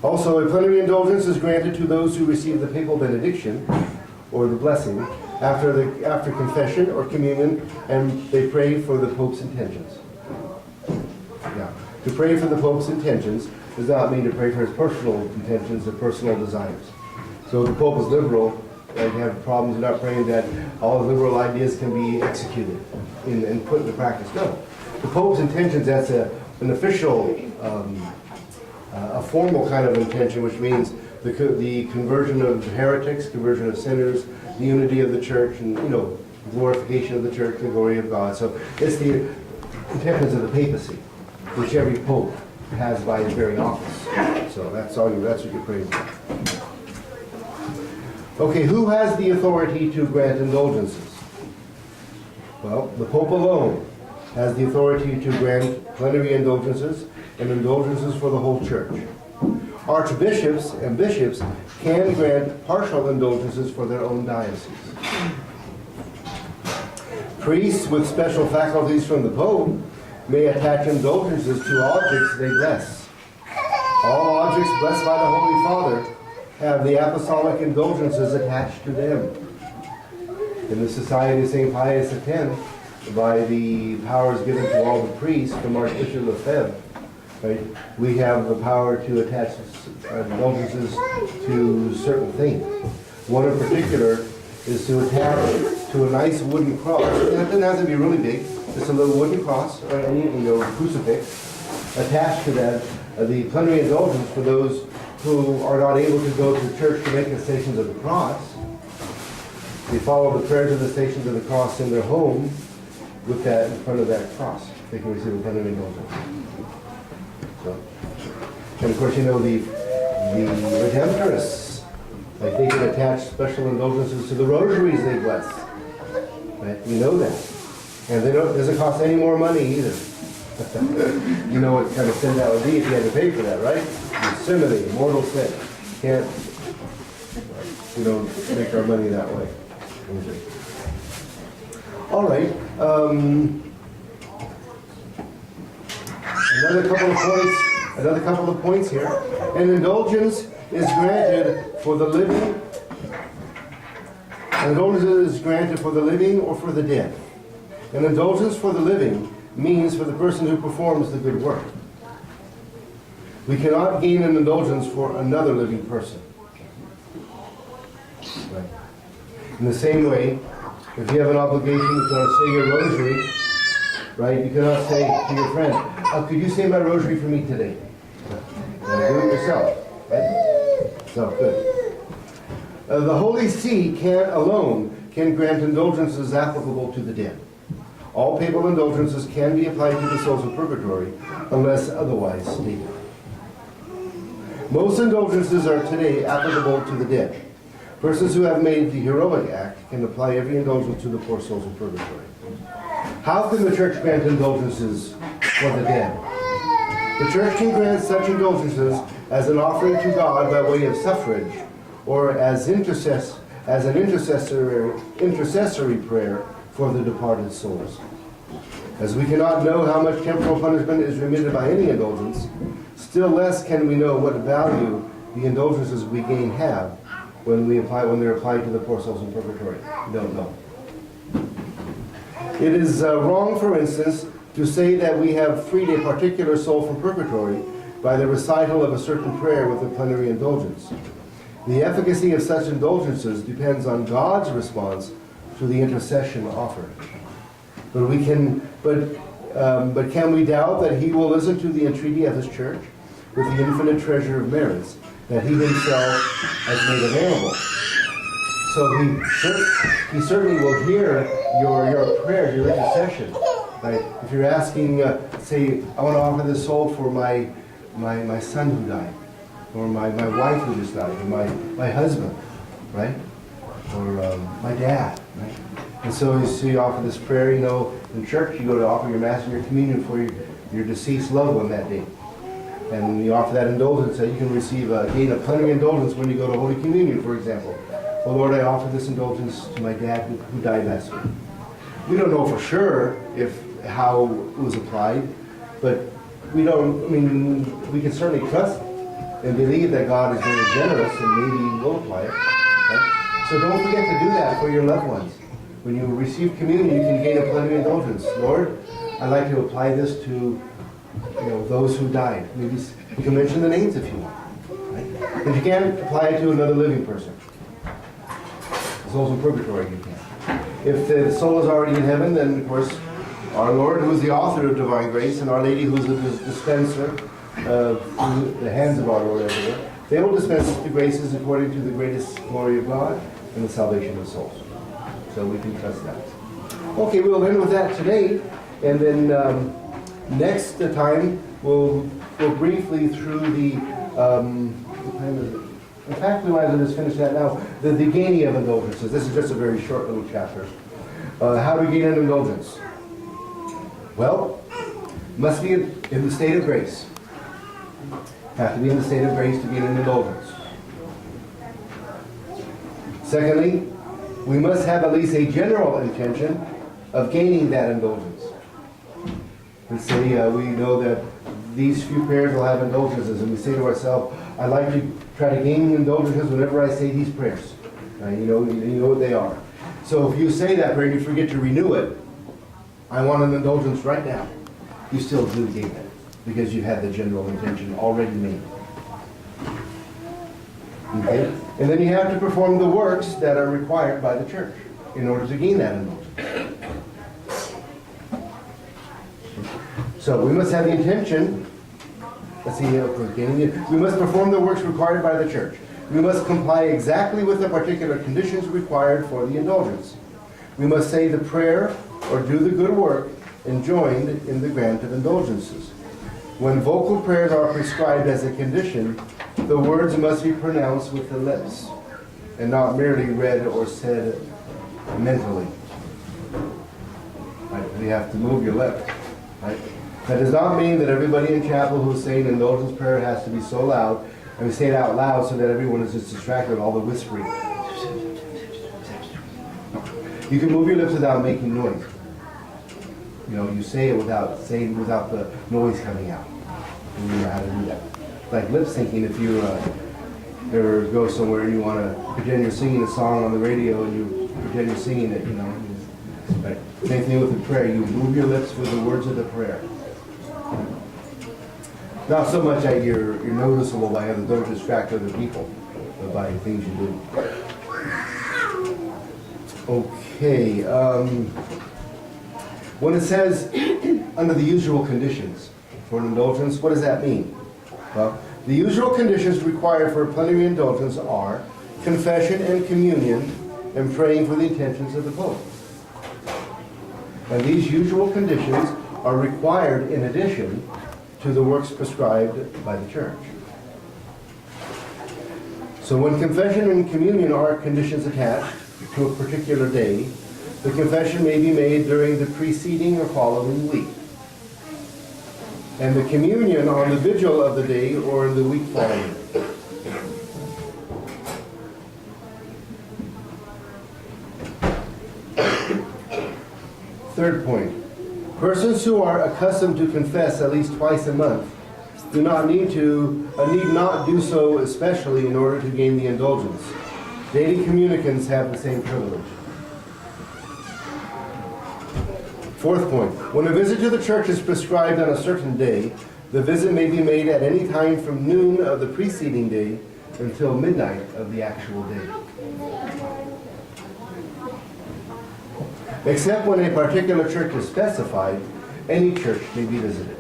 Also, a plenary indulgence is granted to those who receive the papal benediction, or the blessing, after confession or communion, and they pray for the Pope's intentions. Yeah. To pray for the Pope's intentions does not mean to pray for his personal intentions or personal desires. So if the Pope is liberal, and have problems not praying that all liberal ideas can be executed and put into practice. No. The Pope's intentions, that's an official, a formal kind of intention, which means the conversion of heretics, conversion of sinners, the unity of the church, and, glorification of the church, the glory of God. So it's the intentions of the papacy, which every Pope has by his very office. So that's what you're praying for. Okay, who has the authority to grant indulgences? Well, the Pope alone has the authority to grant plenary indulgences and indulgences for the whole church. Archbishops and bishops can grant partial indulgences for their own diocese. Priests with special faculties from the Pope may attach indulgences to objects they bless. All objects blessed by the Holy Father have the apostolic indulgences attached to them. In the Society of St. Pius X, by the powers given to all the priests from Archbishop Lefebvre, right, we have the power to attach indulgences to certain things. One in particular is to attach to a nice wooden cross. It doesn't have to be really big, just a little wooden cross or any crucifix. Attached to that, the plenary indulgence for those who are not able to go to church to make the Stations of the Cross. They follow the prayers of the Stations of the Cross in their home with that in front of that cross. They can receive a plenary indulgence. So, and of course, the Redemptorists, like they can attach special indulgences to the rosaries they bless. Right? We know that. And it doesn't cost any more money either. You know what kind of sin that would be if you had to pay for that, right? Simony, mortal sin. Can't, we don't make our money that way. All right. Another couple of points here. An indulgence is granted for the living. An indulgence is granted for the living or for the dead. An indulgence for the living means for the person who performs the good work. We cannot gain an indulgence for another living person. Right. In the same way, if you have an obligation to say your rosary, right, you cannot say to your friend, could you say my rosary for me today? Do it yourself. Right? So, good. The Holy See alone can grant indulgences applicable to the dead. All papal indulgences can be applied to the souls of purgatory unless otherwise stated. Most indulgences are today applicable to the dead. Persons who have made the heroic act can apply every indulgence to the poor souls of purgatory. How can the Church grant indulgences for the dead? The Church can grant such indulgences as an offering to God by way of suffrage, or as an intercessory prayer for the departed souls. As we cannot know how much temporal punishment is remitted by any indulgence, still less can we know what value the indulgences we gain have when they're applied to the poor souls in purgatory. We don't know. It is wrong, for instance, to say that we have freed a particular soul from purgatory by the recital of a certain prayer with a plenary indulgence. The efficacy of such indulgences depends on God's response to the intercession offered. But can we doubt that He will listen to the entreaty of His Church with the infinite treasure of merits that He Himself has made available? So He certainly will hear your prayer, your intercession. Right? If you're asking, say, I want to offer this soul for my son who died, or my wife who just died, or my husband, right? Or my dad, right? And so you offer this prayer, in church you go to offer your Mass and your communion for your deceased loved one that day. And you offer that indulgence that you can gain a plenary indulgence when you go to Holy Communion, for example. Well, Lord, I offer this indulgence to my dad who died last week. We don't know for sure how it was applied, but we can certainly trust and believe that God is very generous and maybe will apply it. Right? So don't forget to do that for your loved ones. When you receive communion, you can gain a plenary indulgence. Lord, I'd like to apply this to those who died. Maybe you can mention the names if you want. Right? If you can't, apply it to another living person. Souls in purgatory, you can. If the soul is already in heaven, then of course our Lord, who is the author of divine grace, and Our Lady, who is the dispenser through the hands of our Lord everywhere, they will dispense the graces according to the greatest glory of God and the salvation of souls. So we can trust that. Okay, we'll end with that today, and then next time we'll go briefly through the what time is it? In fact, we might as well just finish that now. The gaining of indulgences. This is just a very short little chapter. How do we gain an indulgence? Well, must be in the state of grace. Have to be in the state of grace to gain an indulgence. Secondly, we must have at least a general intention of gaining that indulgence. Let's say we know that these few prayers will have indulgences, and we say to ourselves, I'd like to try to gain indulgences whenever I say these prayers. You know what they are. So if you say that prayer and you forget to renew it, I want an indulgence right now, you still do gain it, because you had the general intention already made. Okay? And then you have to perform the works that are required by the church in order to gain that indulgence. So we must have the intention, let's see, we must perform the works required by the church. We must comply exactly with the particular conditions required for the indulgence. We must say the prayer or do the good work enjoined in the grant of indulgences. When vocal prayers are prescribed as a condition, the words must be pronounced with the lips and not merely read or said mentally. Right? You have to move your lips. Right? That does not mean that everybody in chapel who's saying indulgence prayer has to be so loud, and we say it out loud so that everyone is just distracted with all the whispering. You can move your lips without making noise. You say it without the noise coming out. And you know how to do that. Like lip syncing, if you ever go somewhere and you want to pretend you're singing a song on the radio and you pretend you're singing it, Right. Same thing with the prayer. You move your lips with the words of the prayer. Not so much that you're noticeable by others, don't distract other people, but by things you do. Okay. When it says under the usual conditions for an indulgence, what does that mean? Well, the usual conditions required for a plenary indulgence are confession and communion and praying for the intentions of the Pope. And these usual conditions are required in addition to the works prescribed by the church. So when confession and communion are conditions attached to a particular day, the confession may be made during the preceding or following week, and the communion on the vigil of the day or in the week following. Third point. Persons who are accustomed to confess at least twice a month need not do so especially in order to gain the indulgence. Daily communicants have the same privilege. Fourth point. When a visit to the church is prescribed on a certain day, the visit may be made at any time from noon of the preceding day until midnight of the actual day. Except when a particular church is specified, any church may be visited.